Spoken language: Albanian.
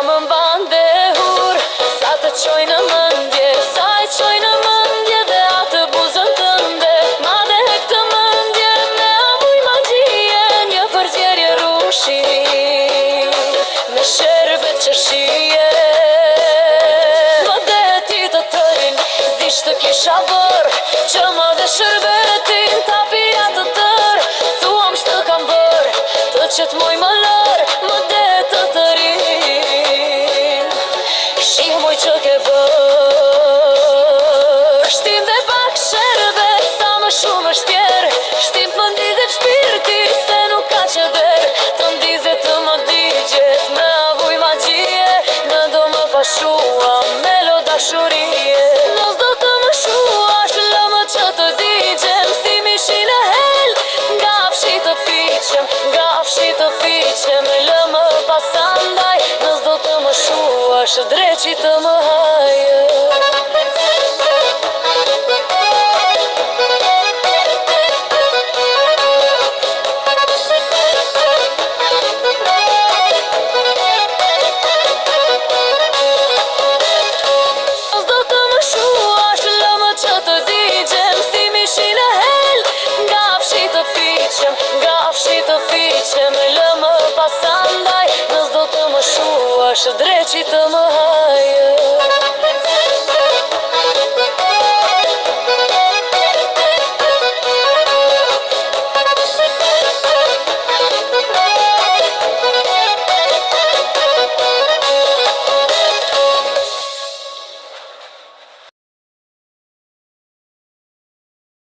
më mbande hur, sa të qoj në mëndje, sa e qoj në mëndje dhe atë buzën tënde. Madhe këtë mëndje me amuj magjie, një përzjerje rushi me sherbet që shije. Më dhe ti të tërin, zdish të kisha bërë, që më dhe shërbetin ta pia të tërë. Thuam shtë kam bërë, të qëtë moj më lërë, më dhe të tërin, shih moj që ke bërë. Shtim dhe pak sherbet, sa më shumë është tjerë, shtim më ndizet shpirti, se nuk ka që derë. Të ndizet të më digjet, me avuj magjie, në do më pashua, me lo dashurie. Nëz do të më shuash, lë më që të digjem, si mishin e hel, nga fshi të piqem, nga fshi të piqem. Lë më pasandaj, nëz do të më shuash, dreqi të më hajë. Nga fshi të piqem, lë më pasandaj, nëz do të më shuash, dreqi të më hajë.